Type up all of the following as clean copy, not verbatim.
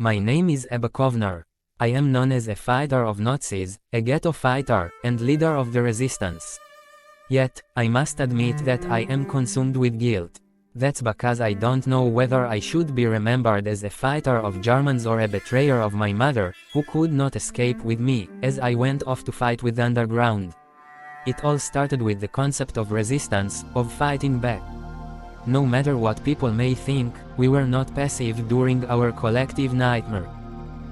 My name is Abba Kovner. I am known as a fighter of Nazis, a ghetto fighter, and leader of the resistance. Yet, I must admit that I am consumed with guilt. That's because I don't know whether I should be remembered as a fighter of Germans or a betrayer of my mother, who could not escape with me, as I went off to fight with the underground. It all started with the concept of resistance, of fighting back. No matter what people may think, we were not passive during our collective nightmare.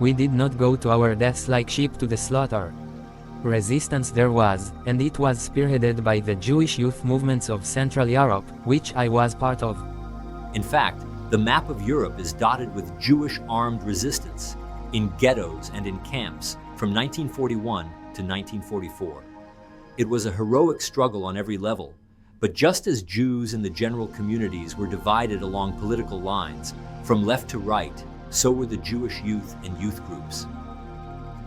We did not go to our deaths like sheep to the slaughter. Resistance there was, and it was spearheaded by the Jewish youth movements of Central Europe, which I was part of. In fact, the map of Europe is dotted with Jewish armed resistance, in ghettos and in camps, from 1941 to 1944. It was a heroic struggle on every level, but just as Jews in the general communities were divided along political lines, from left to right, so were the Jewish youth and youth groups.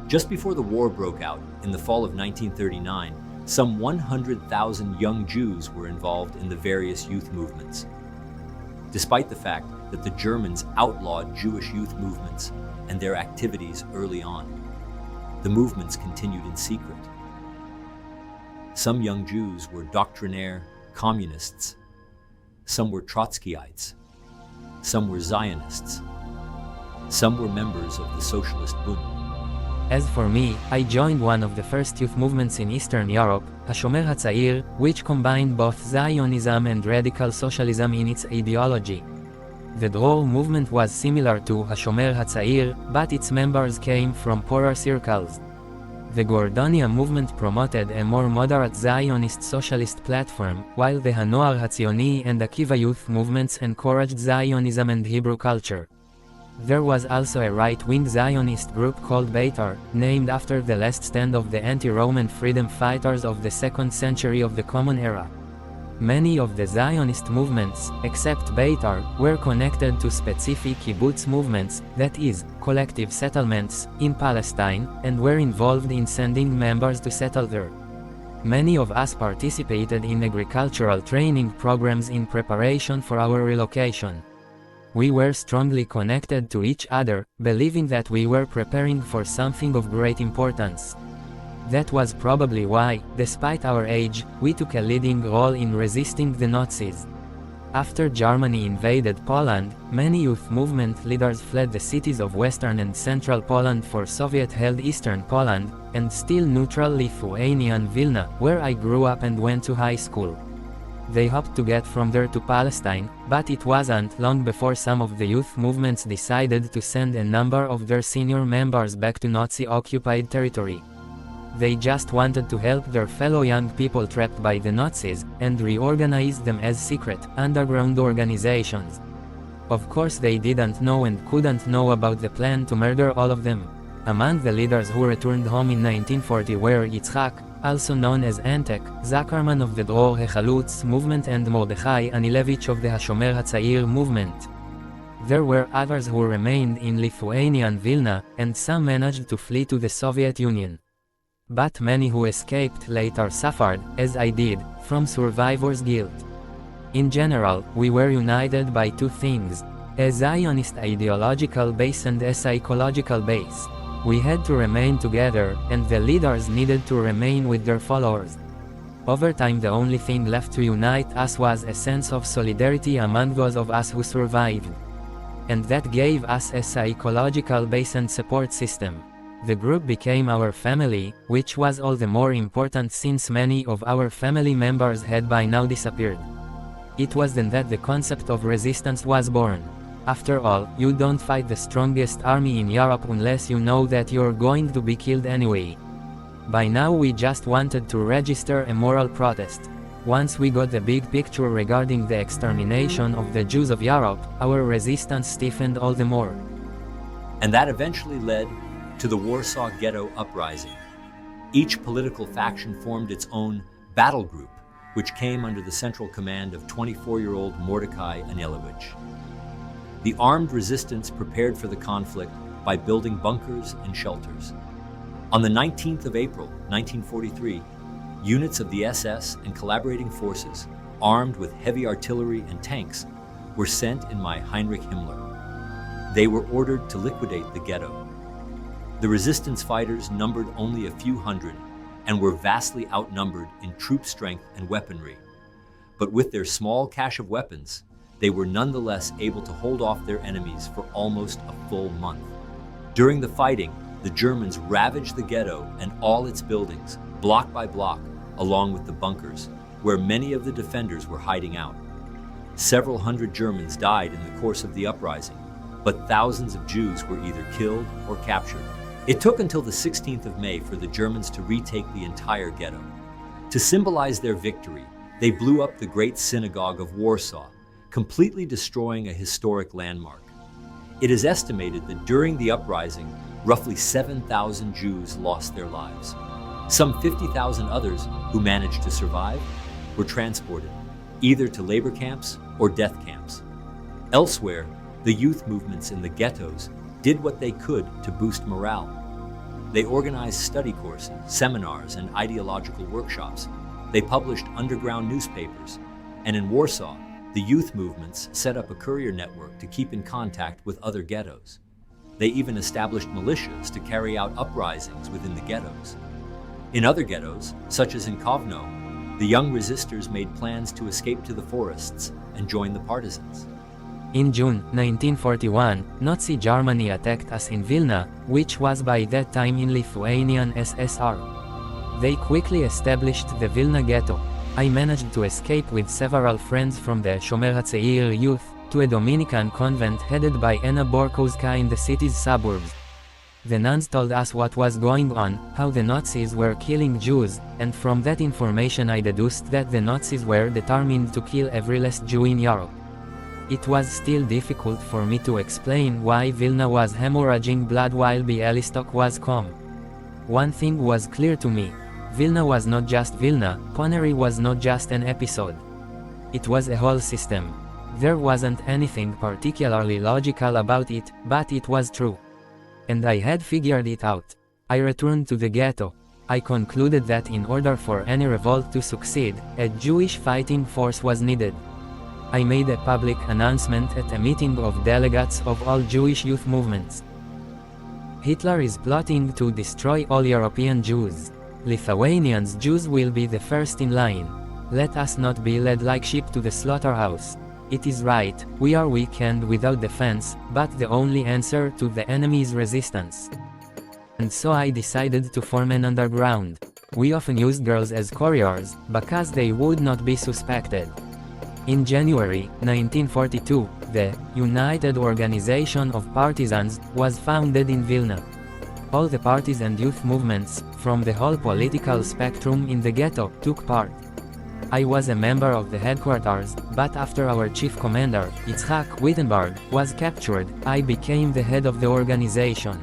Just before the war broke out, in the fall of 1939, some 100,000 young Jews were involved in the various youth movements. Despite the fact that the Germans outlawed Jewish youth movements and their activities early on, the movements continued in secret. Some young Jews were doctrinaire communists, some were Trotskyites, some were Zionists, some were members of the Socialist Bund. As for me, I joined one of the first youth movements in Eastern Europe, HaShomer HaTzair, which combined both Zionism and radical socialism in its ideology. The Dror movement was similar to HaShomer HaTzair, but its members came from poorer circles. The Gordonia movement promoted a more moderate Zionist socialist platform, while the Hanoar HaTzioni and Akiva youth movements encouraged Zionism and Hebrew culture. There was also a right-wing Zionist group called Beitar, named after the last stand of the anti-Roman freedom fighters of the 2nd century of the Common Era. Many of the Zionist movements, except Beitar, were connected to specific kibbutz movements, that is, collective settlements, in Palestine, and were involved in sending members to settle there. Many of us participated in agricultural training programs in preparation for our relocation. We were strongly connected to each other, believing that we were preparing for something of great importance. That was probably why, despite our age, we took a leading role in resisting the Nazis. After Germany invaded Poland, many youth movement leaders fled the cities of Western and Central Poland for Soviet-held Eastern Poland, and still neutral Lithuania and Vilna, where I grew up and went to high school. They hoped to get from there to Palestine, but it wasn't long before some of the youth movements decided to send a number of their senior members back to Nazi-occupied territory. They just wanted to help their fellow young people trapped by the Nazis, and reorganize them as secret, underground organizations. Of course they didn't know and couldn't know about the plan to murder all of them. Among the leaders who returned home in 1940 were Yitzhak, also known as Antek, Zakarman of the Dror HaChalutz movement and Mordechai Anilevich of the HaShomer HaTzair movement. There were others who remained in Lithuania and Vilna, and some managed to flee to the Soviet Union. But many who escaped later suffered, as I did, from survivor's guilt. In general, we were united by two things: a Zionist ideological base and a psychological base. We had to remain together, and the leaders needed to remain with their followers. Over time, the only thing left to unite us was a sense of solidarity among those of us who survived. And that gave us a psychological base and support system. The group became our family, which was all the more important since many of our family members had by now disappeared. It was then that the concept of resistance was born. After all, you don't fight the strongest army in Europe unless you know that you're going to be killed anyway. By now we just wanted to register a moral protest. Once we got the big picture regarding the extermination of the Jews of Europe, our resistance stiffened all the more. And that eventually led to the Warsaw Ghetto Uprising. Each political faction formed its own battle group, which came under the central command of 24-year-old Mordechai Anilevich. The armed resistance prepared for the conflict by building bunkers and shelters. On the 19th of April, 1943, units of the SS and collaborating forces, armed with heavy artillery and tanks, were sent in my Heinrich Himmler. they were ordered to liquidate the ghetto. The resistance fighters numbered only a few hundred and were vastly outnumbered in troop strength and weaponry. But with their small cache of weapons, they were nonetheless able to hold off their enemies for almost a full month. During the fighting, the Germans ravaged the ghetto and all its buildings, block by block, along with the bunkers, where many of the defenders were hiding out. Several hundred Germans died in the course of the uprising, but thousands of Jews were either killed or captured. It took until the 16th of May for the Germans to retake the entire ghetto. To symbolize their victory, they blew up the Great Synagogue of Warsaw, completely destroying a historic landmark. It is estimated that during the uprising, roughly 7,000 Jews lost their lives. Some 50,000 others, who managed to survive, were transported, either to labor camps or death camps. Elsewhere, the youth movements in the ghettos did what they could to boost morale. They organized study courses, seminars, and ideological workshops. They published underground newspapers, and in Warsaw, the youth movements set up a courier network to keep in contact with other ghettos. They even established militias to carry out uprisings within the ghettos. In other ghettos, such as in Kovno, the young resistors made plans to escape to the forests and join the partisans. In June 1941, Nazi Germany attacked us in Vilna, which was by that time in Lithuanian SSR. They quickly established the Vilna ghetto. I managed to escape with several friends from the Shomer HaTzeir youth to a Dominican convent headed by Anna Borkowska in the city's suburbs. The nuns told us what was going on, how the Nazis were killing Jews, and from that information I deduced that the Nazis were determined to kill every last Jew in Europe. It was still difficult for me to explain why Vilna was hemorrhaging blood while Bialystok was calm. One thing was clear to me. Vilna was not just Vilna, Ponary was not just an episode. It was a whole system. There wasn't anything particularly logical about it, but it was true. And I had figured it out. I returned to the ghetto. I concluded that in order for any revolt to succeed, a Jewish fighting force was needed. I made a public announcement at a meeting of delegates of all Jewish youth movements. Hitler is plotting to destroy all European Jews. Lithuanians Jews will be the first in line. Let us not be led like sheep to the slaughterhouse. It is right, we are weak and without defense, but the only answer to the enemy is resistance. And so I decided to form an underground. We often used girls as couriers, because they would not be suspected. In January 1942, the United Organization of Partisans was founded in Vilna. All the parties and youth movements, from the whole political spectrum in the ghetto, took part. I was a member of the headquarters, but after our chief commander, Itzhak Wittenberg, was captured, I became the head of the organization.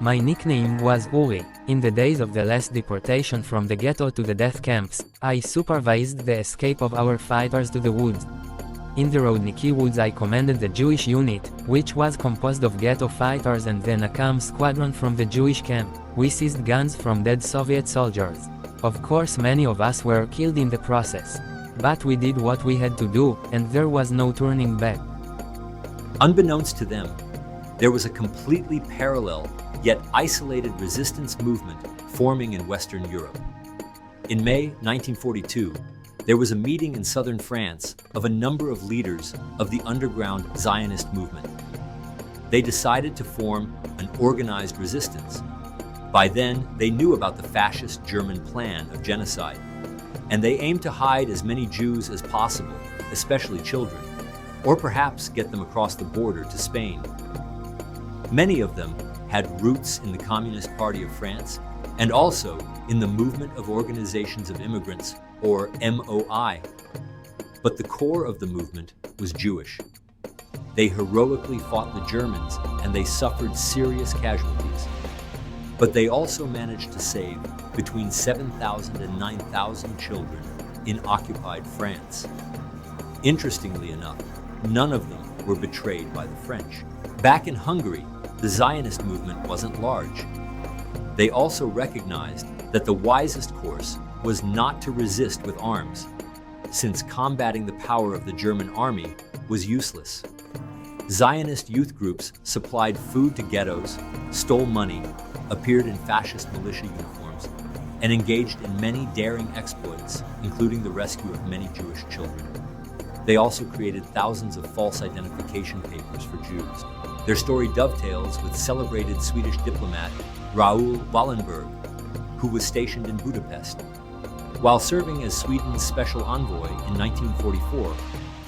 My nickname was Uri. In the days of the last deportation from the ghetto to the death camps, I supervised the escape of our fighters to the woods. In the Rodniki Woods I commanded the Jewish unit, which was composed of ghetto fighters and the Nakam squadron from the Jewish camp. We seized guns from dead Soviet soldiers. Of course many of us were killed in the process. But we did what we had to do, and there was no turning back. Unbeknownst to them, there was a completely parallel, yet isolated resistance movement forming in Western Europe. In May 1942, there was a meeting in southern France of a number of leaders of the underground Zionist movement. They decided to form an organized resistance. By then, they knew about the fascist German plan of genocide, and they aimed to hide as many Jews as possible, especially children, or perhaps get them across the border to Spain. Many of them had roots in the Communist Party of France and also in the Movement of Organizations of Immigrants, or MOI. But the core of the movement was Jewish. They heroically fought the Germans and they suffered serious casualties. But they also managed to save between 7,000 and 9,000 children in occupied France. Interestingly enough, none of them were betrayed by the French. Back in Hungary, the Zionist movement wasn't large. They also recognized that the wisest course was not to resist with arms, since combating the power of the German army was useless. Zionist youth groups supplied food to ghettos, stole money, appeared in fascist militia uniforms, and engaged in many daring exploits, including the rescue of many Jewish children. They also created thousands of false identification papers for Jews. Their story dovetails with celebrated Swedish diplomat Raoul Wallenberg, who was stationed in Budapest. While serving as Sweden's special envoy in 1944,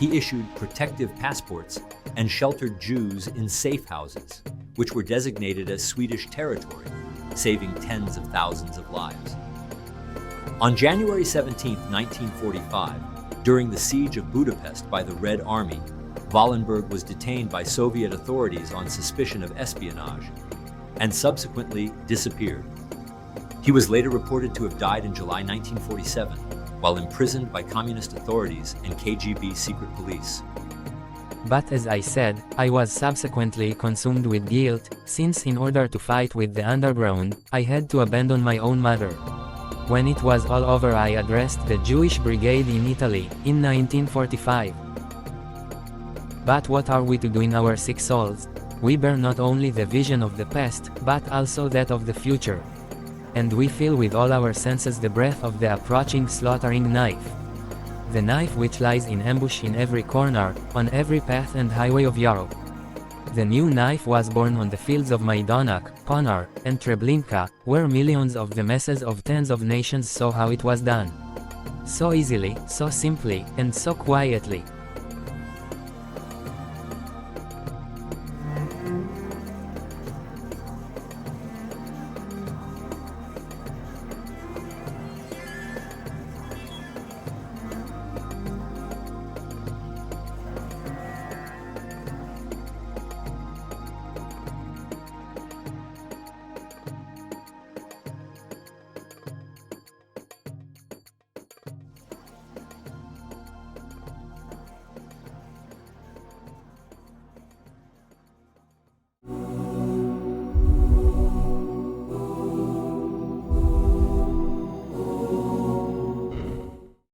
he issued protective passports and sheltered Jews in safe houses, which were designated as Swedish territory, saving tens of thousands of lives. On January 17, 1945, during the siege of Budapest by the Red Army, Wallenberg was detained by Soviet authorities on suspicion of espionage and subsequently disappeared. He was later reported to have died in July 1947 while imprisoned by communist authorities and KGB secret police. But as I said, I was subsequently consumed with guilt, since in order to fight with the underground, I had to abandon my own mother. When it was all over, I addressed the Jewish Brigade in Italy, in 1945. But what are we to do in our sick souls? We bear not only the vision of the past, but also that of the future. And we feel with all our senses the breath of the approaching slaughtering knife. The knife which lies in ambush in every corner, on every path and highway of Europe. The new knife was born on the fields of Majdanek, Ponar, and Treblinka, where millions of the masses of tens of nations saw how it was done. So easily, so simply, and so quietly.